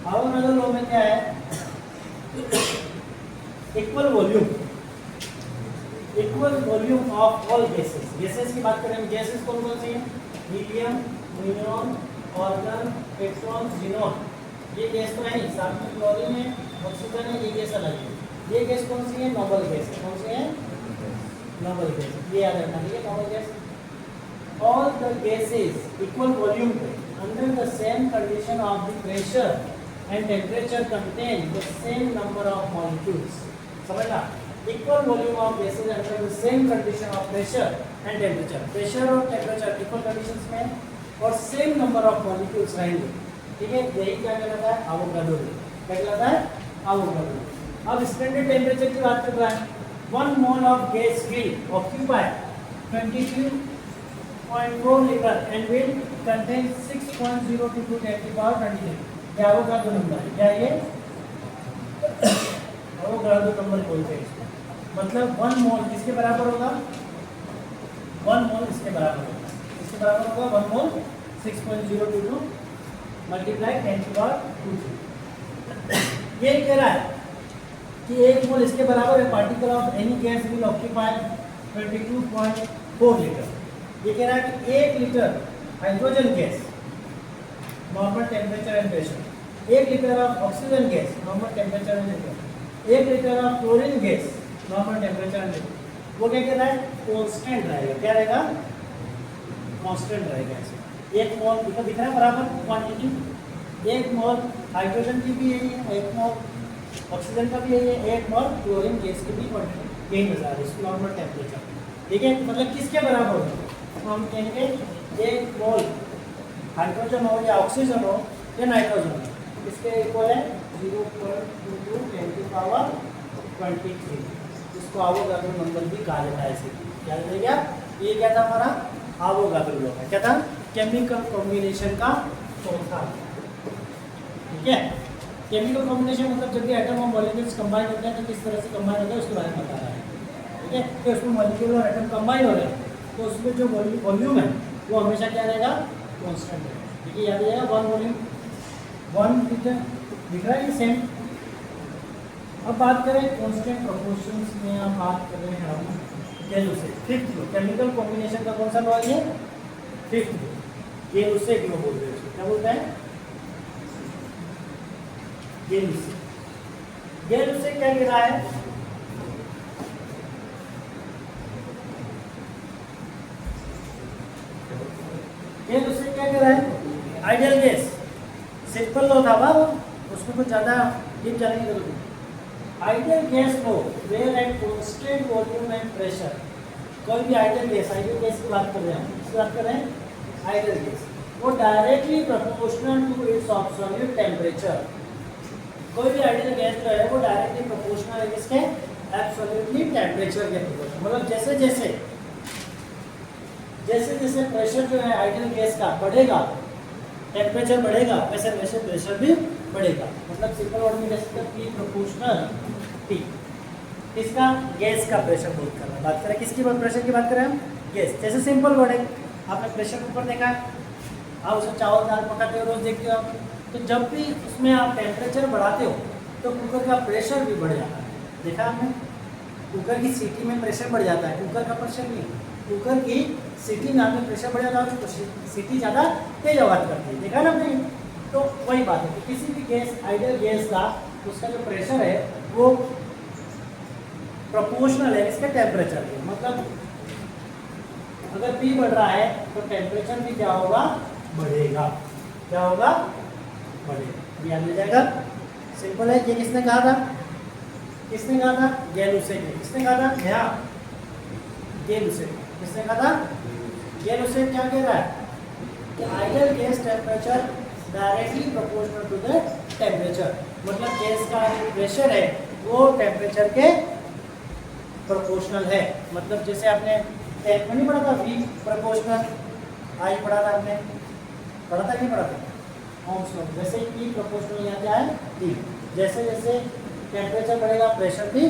Avogadro law में क्या है, equal volume of all gases. Gases की बात करें, गैसेस कौन कौन सी हैं, helium, neon, argon, petrol, xenon. ये गैस तो है नहीं, साथ में क्लोरीन है, ऑक्सीजन है, ये गैस अलग है। ये गैस कौन सी है, नोबल गैस। कौन सी है, नोबल गैस, ये याद रखना ठीक है, noble gas. All the gases equal volume पे under the same condition of the pressure and temperature contain the same number of molecules. समझना, equal volume of gases under the same condition of pressure and temperature. Pressure और temperature equal conditions में और same number of molecules रहेंगे, ठीक है। यही क्या कहलाता है, अवोगाड्रो लॉ। क्या कहलाता है, अवोगाड्रो लॉ। अब स्टैंडर्ड टेम्परेचर की बात कर रहा है। 1 mole of gas will occupy 22.4 litre and will contain 6.0 to 10 की पावर 23। क्या अवोगाड्रो नंबर है, क्या ये अवोगाड्रो नंबर बोलते हैं इसको। मतलब 1 मोल किसके बराबर होगा, 1 मोल इसके बराबर होगा, इसके बराबर होगा 1 मोल 6.022 मल्टीप्लाई 10 की पावर 2। ये कह रहा है कि 1 मोल इसके बराबर है, particle of any gas will occupy 22.4 litre. ये कह रहा है कि 1 litre hydrogen gas normal temperature and pressure, 1 litre of oxygen gas normal temperature and pressure, 1 litre of chlorine gas normal temperature and pressure, वो क्या कह रहा है, कांस्टेंट रहेगा। क्या रहेगा, कांस्टेंट रहेगा। ऐसे 1 मोल दिख रहा है बराबर क्वांटिटी, 1 मोल हाइड्रोजन की भी यही है, 1 मोल ऑक्सीजन का भी यही है, 1 मोल क्लोरीन गैस की भी क्वांटिटी यही नजर आ रही है, नॉर्मल टेम्परेचर। ठीक है, मतलब किसके बराबर होगा, तो हम कहेंगे 1 मोल हाइड्रोजन हो या ऑक्सीजन हो या नाइट्रोजन हो, इसके इक्वल है 0.22 10 की पावर 23। इसको अवोगाड्रो नंबर भी कहा जाता है। ऐसे क्या रहेगा, ये क्या था हमारा अवोगाड्रो लॉ है, क्या था, केमिकल कॉम्बिनेशन का चौथा। ठीक है, केमिकल कॉम्बिनेशन मतलब जब भी एटम और मॉलिक्यूल्स कंबाइन होते हैं तो किस तरह से कंबाइन होता है उसके बारे में बता रहा है। ठीक है, तो उसमें मॉलिक्यूल और एटम कंबाइन हो रहे हैं तो उसमें जो वॉल्यूम है वो हमेशा क्या रहेगा, कांस्टेंट रहेगा। ठीक है, याद रहेगा 1 वॉल्यूम 1 लीटर दिख रहा है सेम। अब बात करें कांस्टेंट प्रोपोर्शंस में, आप बात कर रहे हैं हम गैस से फिफ्थ लो, केमिकल कॉम्बिनेशन का कौन सा लॉ है, फिफ्थ लो, ये उससे क्यों बोलते हैं, क्या बोलते हैं, गेल उससे क्या कह रहा है, गेल उससे क्या कह रहा है, आइडियल गैस। सिंपल लो था वो, उसको कुछ ज़्यादा डीप जाने की जरूरत नहीं। Ideal gas law where at constant volume and pressure. कोई भी आइडियल गैस की बात कर रहे हैं हम, इसकी बात कर रहे हैं आइडियल गैस, वो directly proportional to its absolute temperature. कोई भी आइडियल गैस जो है वो डायरेक्टली प्रोपोर्शनल है इसके एब्सोल्युटली टेम्परेचर के प्रोपोर्शनल। मतलब जैसे जैसे प्रेशर जो है आइडियल गैस का बढ़ेगा, टेम्परेचर बढ़ेगा, वैसे वैसे प्रेशर भी बढ़ेगा। मतलब सिंपल वर्ड में जैसे P प्रोपोर्शनल T, इसका गैस का प्रेशर बात करें, किसकी प्रेशर की बात करें हम, गैस। जैसे सिंपल वर्ड है, आपने प्रेशर कुकर देखा है, आप उसमें चावल दाल पकाते हो, रोज देखते हो आप, तो जब भी उसमें आप टेम्परेचर बढ़ाते हो तो कुकर का प्रेशर भी बढ़ जाता है। देखा आपने, कुकर की सीटी में प्रेशर बढ़ जाता है, कुकर का प्रेशर नहीं, कुकर की सीटी में आपने प्रेशर बढ़ जाता है तो सीटी ज़्यादा तेज आवाज़ करती है। देखा ना आपने, तो वही बात है कि किसी भी गैस, आइडियल गैस का उसका जो प्रेशर है वो प्रोपोर्शनल है इसके टेम्परेचर के। मतलब अगर P बढ़ रहा है तो टेम्परेचर भी क्या होगा, बढ़ेगा। क्या होगा, बढ़ेगा। याद हो जाएगा, सिंपल है। ये किसने कहा था, गेल उसे ने। किसने कहा था, गेल उसे। किसने कहा था, गेल उसे। क्या कह रहा है कि ideal gas temperature directly proportional to the temperature. मतलब गैस का प्रेशर है वो टेम्परेचर के प्रोपोर्शनल है। मतलब जैसे आपने टैंक में नहीं पढ़ा था, V प्रोपोर्शनल I पढ़ा था, आपने पढ़ा था नहीं पढ़ा था, ओम्स लॉ। वैसे P प्रोपोर्शनल यहाँ क्या है, T। जैसे जैसे टेम्परेचर बढ़ेगा प्रेशर भी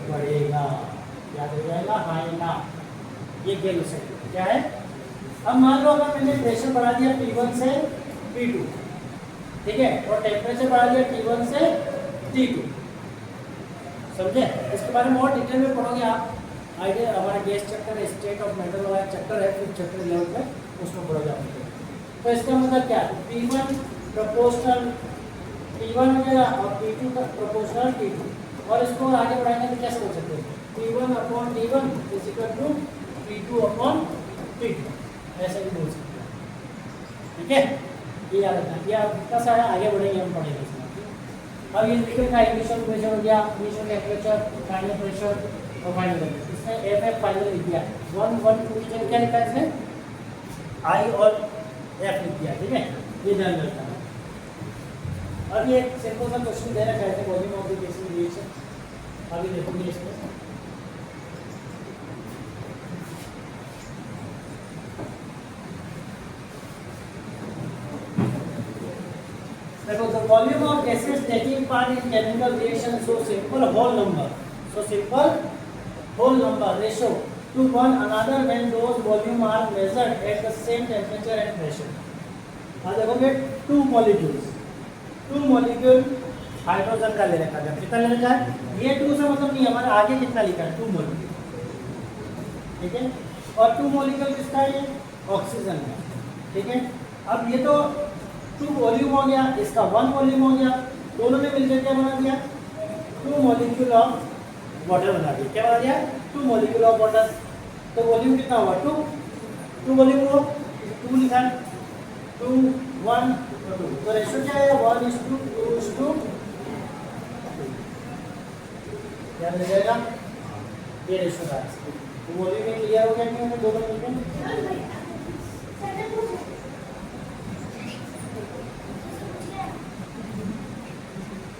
बढ़ेगा। याद हो जाएगा, हाँ ना, ये गेल उसे क्या है। अब मान लो अगर मैंने प्रेशर बढ़ा दिया P1 से P2, ठीक है, और टेम्परेचर बढ़ा दिया T1 से T2, समझे? इसके बारे में और डिटेल में पढ़ोगे आप, आइडिया हमारा gas chapter state of metal वाला चैप्टर है, फिर चैप्टर 11 में उसमें पढ़ोगे आप। तो इसका मतलब क्या है, P1 प्रोपोर्शनल T1 हो जाएगा और P2 का प्रोपोर्शनल T2, और इसको आगे बढ़ाएंगे तो कैसे बोल सकते हैं, P1 upon T1 is equal to P2 upon T2, ऐसे भी बोल सकते हैं, ठीक है? ये याद रखना, ये आपका सारा आगे बढ़ेंगे हम पढ़ेंगे इसमें। अब ये लिक्विड का इनिशियल प्रेशर हो गया, इनिशियल टेम्परेचर, फाइनल प्रेशर और फाइनल टेम्परेचर, इसमें एफ फाइनल लिख दिया, 1 1 2 की जगह क्या लिखा है इसमें, आई और एफ लिख दिया, ठीक है? ये ध्यान रखना है। अब ये सिंपल सा क्वेश्चन दे रखा है, volume of the gas reaction, अभी देखोगे इसमें। देखो, the volume of gases taking part in chemical reaction so simple whole number ratio to one another when those volume are measured at the same temperature and pressure। अब देखोगे two molecule hydrogen का ले रखा है, कितना ले रखा है, ये टू से मतलब नहीं, हमारे आगे कितना लिखा है, 2 मॉलिक्यूल, ठीक है? और 2 मॉलिक्यूल किसका है, ऑक्सीजन का, ठीक है? अब ये तो 2 वॉल्यूम हो गया, इसका 1 वॉल्यूम हो गया, दोनों ने मिलकर क्या बना दिया, 2 मॉलिक्यूल ऑफ वाटर बना दिया। क्या बना दिया, 2 मॉलिक्यूल ऑफ वाटर। तो वॉल्यूम कितना हुआ, 2 वॉल्यूम हुआ, 2 लिखा, 2 1 2, तो रेशियो क्या है, 1:2:2, क्या मिल जाएगा, ये रेशियो था। तो वॉल्यूम में क्लियर हो गया कि हमें दोनों मिलकर।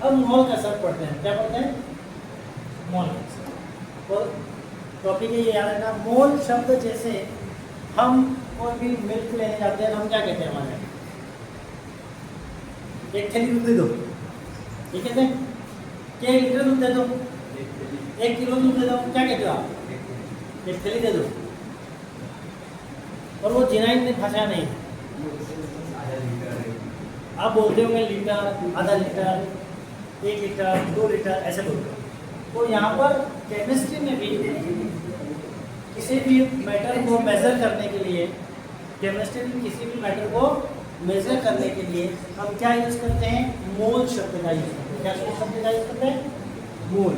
अब मोल का शब्द पढ़ते हैं, क्या पढ़ते हैं, मोल। तो टॉपिक ये याद रखना, मोल शब्द जैसे हम कोई भी मिल्क लेने जाते हैं, हम क्या कहते हैं, हमारे एक थैली दूध दे दो, ये कहते हैं कि 1 लीटर दूध दे दो, 1 किलो दूध दे दो, क्या कहते हो आप, एक थैली दे दो। और वो जेन्युइन भाषा नहीं है, आप बोलते होंगे लीटर, आधा लीटर, 1 लीटर, 2 लीटर, ऐसे बोलते हैं। तो यहाँ पर केमिस्ट्री में भी किसी भी मैटर को मेजर करने के लिए, केमिस्ट्री में किसी भी मैटर को मेजर करने के लिए हम क्या यूज करते हैं, मोल शब्द का यूज करते हैं। क्या शब्द का यूज करते हैं, मोल।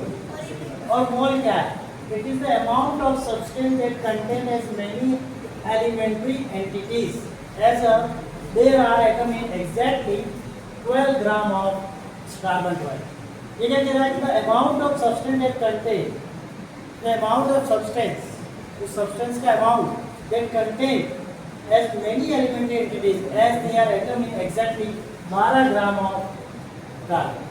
और मोल क्या है, it is the amount of substance that contain as many elementary entities as there are atom in exactly 12 gram of carbon 12। ये क्या कह रहा है कि the amount of substance that contain, the amount of substance, उस substance का amount that contain as many elementary entities as they are atom in exactly 12 gram of carbon.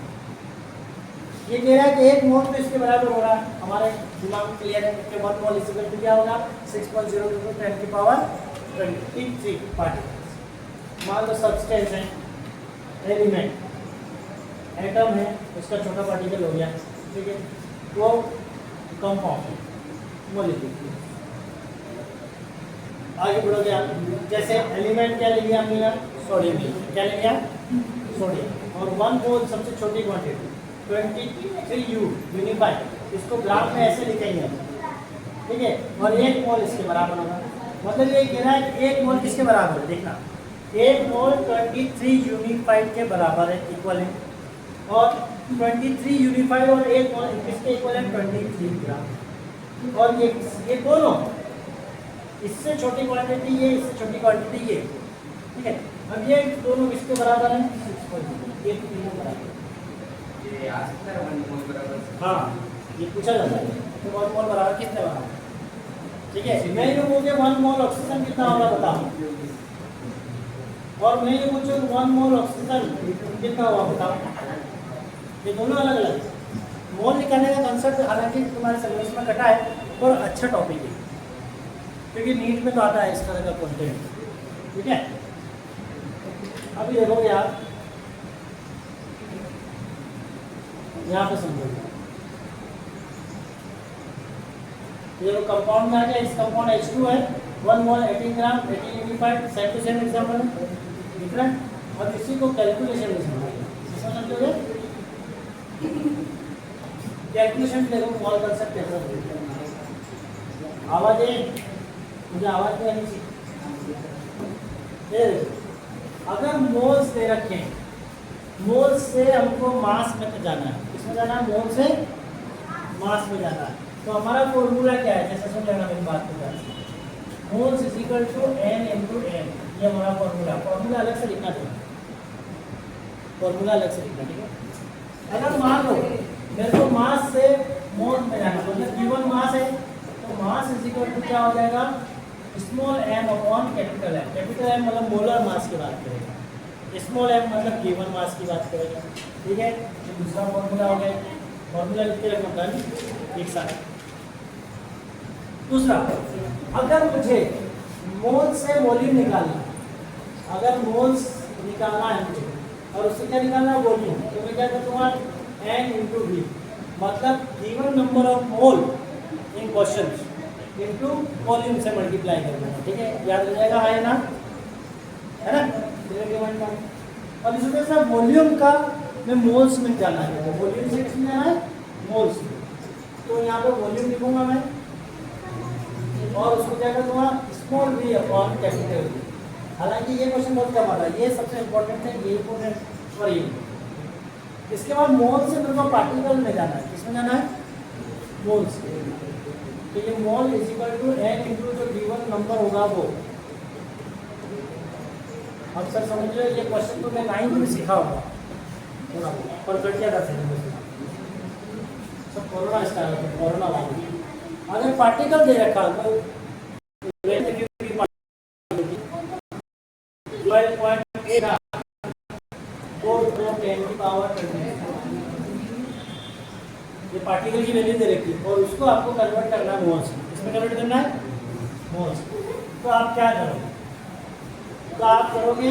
ये कह रहा है कि 1 मोल तो इसके बराबर हो रहा है, हमारे दिमाग में क्लियर है कि 1 मोल इस इक्वल टू क्या होगा, 6.02 10 की पावर 23 पार्टिकल्स। मान लो सब्सटेंस है, एलिमेंट, एटम है, उसका छोटा पार्टिकल हो गया, ठीक है, वो कंपाउंड, मॉलिक्यूल। आगे बढ़ोगे आप, जैसे एलिमेंट क्या ले लिया हमने, सोडियम, क्या ले लिया, सोडियम, और 1 मोल सबसे छोटी क्वांटिटी 23 यूनिफाइड, इसको ग्राम में ऐसे लिखेंगे, ठीक है, और 1 मोल इसके बराबर होगा। मतलब ये कह रहा है कि 1 मोल किसके बराबर है, देखना, 1 मोल 23 यूनिफाइड के बराबर है, इक्वल है, और 23 यूनिफाइड और 1 मोल किसके इक्वल है, 23 ग्राम। और ये दोनों, इससे छोटी क्वांटिटी ये, इससे छोटी क्वांटिटी ये, ठीक है। अब ये दोनों किसके बराबर हैं, 6.0, ये तीनों बराबर, ये आ सकता है 1 मोल बराबर, हाँ, ये पूछा जाता है तो 1 मोल बराबर कितने बराबर, ठीक है। मैं ये पूछे 1 मोल ऑक्सीजन कितना होगा बताओ, और मैं ये पूछूं 1 मोल ऑक्सीजन कितना होगा बताओ, ये दोनों अलग अलग। मोल निकालने का कंसेप्ट हालांकि तुम्हारे सिलेबस में कटा है, पर अच्छा टॉपिक है, क्योंकि नीट में तो आता है इस तरह का कंटेंट, ठीक है। अभी देखोगे आप, यहाँ पे समझोगे, ये जो कंपाउंड में आ गया, इस कंपाउंड H2 है, 1 mole 18 gram, 18 unified, same to same example है, डिफरेंट। और इसी को कैलकुलेशन में समझेंगे। समझोगे कैलकुलेशन देखो कॉल कर सकते हैं। आवाज है, मुझे आवाज नहीं आनी चाहिए। अगर मोल्स दे रखे हैं, मोल्स से हमको मास में जाना है, किसमें जाना है? मोल से मास में जाना है। तो हमारा फॉर्मूला क्या है? जैसे सुन लेना मेरी बात को ध्यान से। Moles is equal to n into n, ये हमारा फॉर्मूला अलग से लिखना चाहिए, फॉर्मूला अलग से लिखना, ठीक है। अगर मान लो मेरे को मास से मोल में जाना, मतलब गिवन मास है, तो मास इज इक्वल टू क्या हो जाएगा? Small m upon capital M। Capital M मतलब मोलर मास की बात करेगा, स्मॉल m मतलब गिवन मास की बात करेगा, ठीक है। तो दूसरा फॉर्मूला हो गया, फॉर्मूला लिख के रखना प्लान एक साथ। दूसरा, अगर मुझे मोल से वॉल्यूम निकालना, अगर मोल्स निकालना है मुझे और उससे क्या निकालना है? वॉल्यूम, तो मैं क्या करूँगा? n इंटू v, मतलब given number of mole in question into volume से मल्टीप्लाई करूँगा, ठीक है। याद रह जाएगा, है ना, है ना। और इसी तरह से वॉल्यूम का मैं मोल्स में जाना है, वॉल्यूम से किसमें जाना है? मोल्स में। तो यहाँ पे वॉल्यूम लिखूंगा मैं और उसको क्या करूँगा? Small v upon capital V। हालांकि ये क्वेश्चन बहुत कम आता है, ये सबसे इंपॉर्टेंट है, ये इंपॉर्टेंट और ये। इसके बाद मोल से मेरे को पार्टिकल में जाना है, किसमें जाना है? मोल से। तो ये mole is equal to n into जो गिवन नंबर होगा वो। अब सर समझ लो, ये क्वेश्चन तो मैं 9th में सीखा होगा थोड़ा, पर कर क्या था सब कोरोना स्टाइल है, कोरोना वाला। अगर पार्टिकल दे रखा तो 12.8 ये पार्टिकल की वैल्यू दे रखी है और उसको आपको कन्वर्ट करना है मोल्स में। इसमें कन्वर्ट करना है मोल्स। तो आप क्या करोगे? तो आप करोगे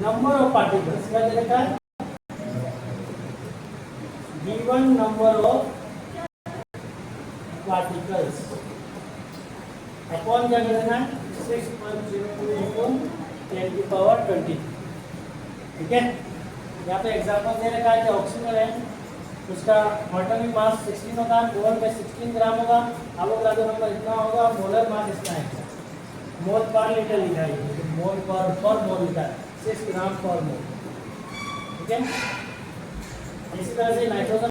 नंबर ऑफ पार्टिकल्स, क्या दे रखा है? Given number of particles upon क्या करना है? 6.02 ठीक है। यहाँ पे एग्जाम्पल दे रखा है कि ऑक्सीजन है, उसका एटॉमिक मास 16 होगा, मोल में 16 ग्राम होगा, एवोगाड्रो नंबर इतना होगा, मोलर मास इतना है। मोल पर लीटर लिखा है, मोल पर मोल लिखा है 6 ग्राम पर मोल, ठीक है। इसी तरह से नाइट्रोजन